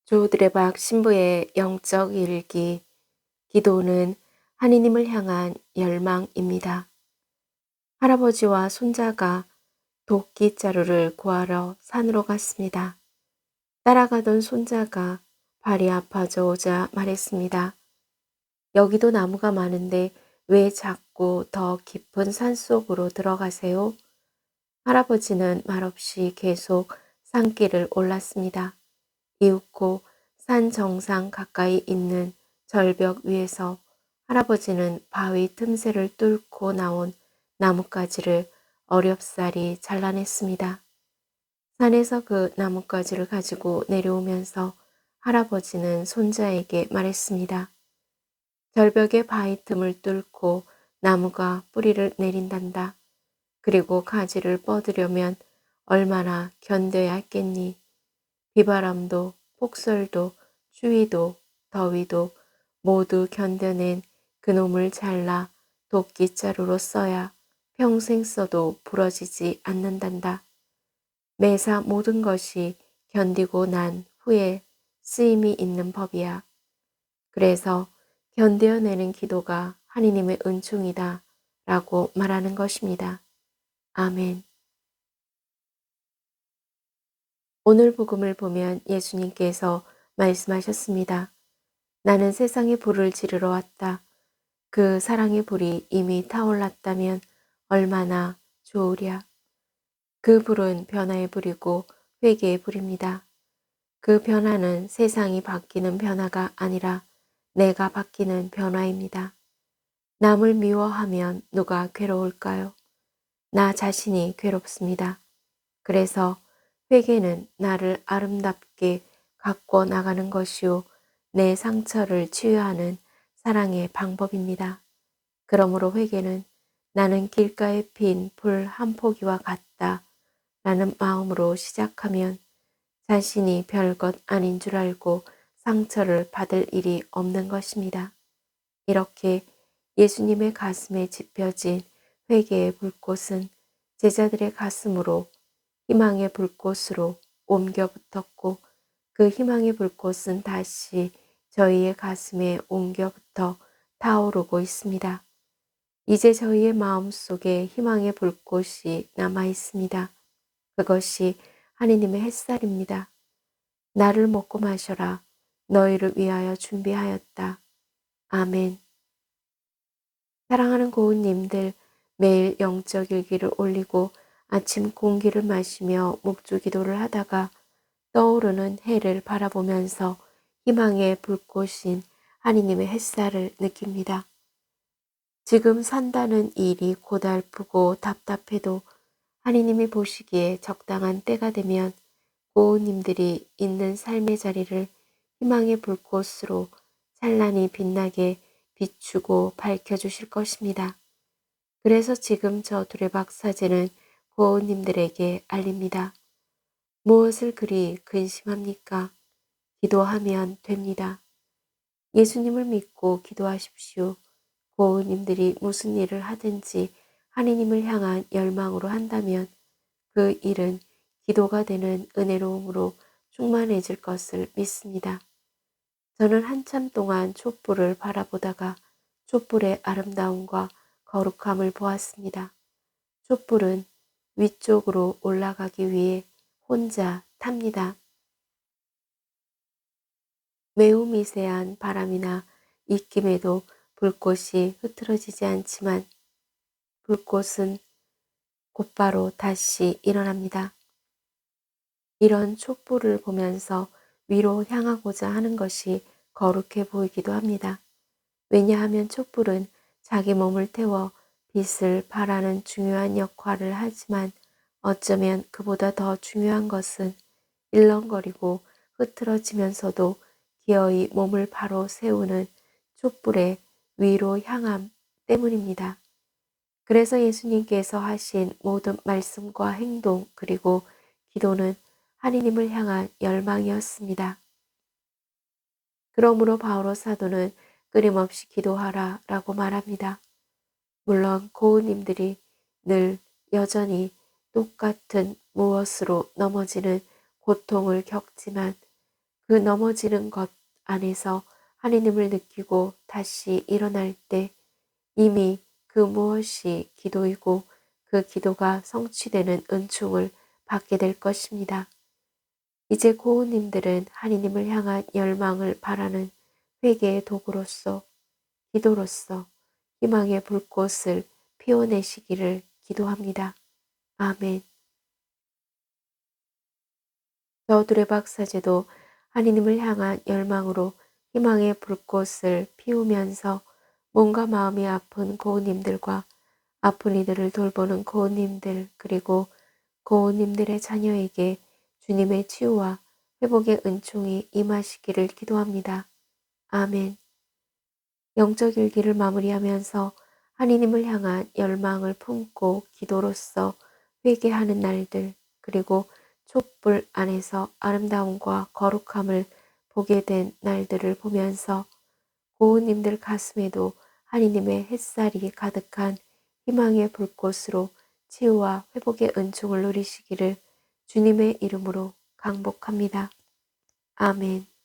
조드레박 신부의 영적 일기, 기도는 하느님을 향한 열망입니다. 할아버지와 손자가 도끼 자루를 구하러 산으로 갔습니다. 따라가던 손자가 발이 아파져 오자 말했습니다. 여기도 나무가 많은데 왜 자꾸 더 깊은 산 속으로 들어가세요? 할아버지는 말없이 계속 산길을 올랐습니다. 이윽고 산 정상 가까이 있는 절벽 위에서 할아버지는 바위 틈새를 뚫고 나온 나뭇가지를 어렵사리 잘라냈습니다. 산에서 그 나뭇가지를 가지고 내려오면서 할아버지는 손자에게 말했습니다. 절벽의 바위 틈을 뚫고 나무가 뿌리를 내린단다. 그리고 가지를 뻗으려면 얼마나 견뎌야 했겠니? 비바람도 폭설도 추위도 더위도 모두 견뎌낸 그놈을 잘라 도끼자루로 써야 평생 써도 부러지지 않는단다. 매사 모든 것이 견디고 난 후에 쓰임이 있는 법이야. 그래서 견뎌내는 기도가 하느님의 은총이다 라고 말하는 것입니다. 아멘. 오늘 복음을 보면 예수님께서 말씀하셨습니다. 나는 세상에 불을 지르러 왔다. 그 사랑의 불이 이미 타올랐다면 얼마나 좋으랴. 그 불은 변화의 불이고 회개의 불입니다. 그 변화는 세상이 바뀌는 변화가 아니라 내가 바뀌는 변화입니다. 남을 미워하면 누가 괴로울까요? 나 자신이 괴롭습니다. 그래서 회개는 나를 아름답게 가꿔 나가는 것이요 내 상처를 치유하는 사랑의 방법입니다. 그러므로 회개는 나는 길가에 핀 불 한 포기와 같다 라는 마음으로 시작하면 자신이 별것 아닌 줄 알고 상처를 받을 일이 없는 것입니다. 이렇게 예수님의 가슴에 지펴진 회개의 불꽃은 제자들의 가슴으로 희망의 불꽃으로 옮겨 붙었고 그 희망의 불꽃은 다시 저희의 가슴에 옮겨 붙어 타오르고 있습니다. 이제 저희의 마음속에 희망의 불꽃이 남아 있습니다. 그것이 하느님의 햇살입니다. 나를 먹고 마셔라. 너희를 위하여 준비하였다. 아멘. 사랑하는 고운님들, 매일 영적 일기를 올리고 아침 공기를 마시며 목주 기도를 하다가 떠오르는 해를 바라보면서 희망의 불꽃인 하느님의 햇살을 느낍니다. 지금 산다는 일이 고달프고 답답해도 하느님이 보시기에 적당한 때가 되면 고운님들이 있는 삶의 자리를 희망의 불꽃으로 찬란히 빛나게 비추고 밝혀주실 것입니다. 그래서 지금 저 두레박 사제는 고운님들에게 알립니다. 무엇을 그리 근심합니까? 기도하면 됩니다. 예수님을 믿고 기도하십시오. 고운님들이 무슨 일을 하든지 하느님을 향한 열망으로 한다면 그 일은 기도가 되는 은혜로움으로 충만해질 것을 믿습니다. 저는 한참 동안 촛불을 바라보다가 촛불의 아름다움과 거룩함을 보았습니다. 촛불은 위쪽으로 올라가기 위해 혼자 탑니다. 매우 미세한 바람이나 입김에도 불꽃이 흐트러지지 않지만 불꽃은 곧바로 다시 일어납니다. 이런 촛불을 보면서 위로 향하고자 하는 것이 거룩해 보이기도 합니다. 왜냐하면 촛불은 자기 몸을 태워 빛을 발하는 중요한 역할을 하지만 어쩌면 그보다 더 중요한 것은 일렁거리고 흐트러지면서도 기어이 몸을 바로 세우는 촛불의 위로 향함 때문입니다. 그래서 예수님께서 하신 모든 말씀과 행동 그리고 기도는 하느님을 향한 열망이었습니다. 그러므로 바오로 사도는 끊임없이 기도하라 라고 말합니다. 물론 고운님들이 늘 여전히 똑같은 무엇으로 넘어지는 고통을 겪지만 그 넘어지는 것 안에서 하나님을 느끼고 다시 일어날 때 이미 그 무엇이 기도이고 그 기도가 성취되는 은총을 받게 될 것입니다. 이제 고은님들은 하나님을 향한 열망을 바라는 회개의 도구로서 기도로서 희망의 불꽃을 피워내시기를 기도합니다. 아멘. 저 두레박사제도 하나님을 향한 열망으로 희망의 불꽃을 피우면서 몸과 마음이 아픈 고은님들과 아픈 이들을 돌보는 고은님들 그리고 고은님들의 자녀에게 주님의 치유와 회복의 은총이 임하시기를 기도합니다. 아멘. 영적 일기를 마무리하면서 하나님을 향한 열망을 품고 기도로서 회개하는 날들 그리고 촛불 안에서 아름다움과 거룩함을 보게 된 날들을 보면서 고은님들 가슴에도 하나님의 햇살이 가득한 희망의 불꽃으로 치유와 회복의 은총을 누리시기를 주님의 이름으로 강복합니다. 아멘.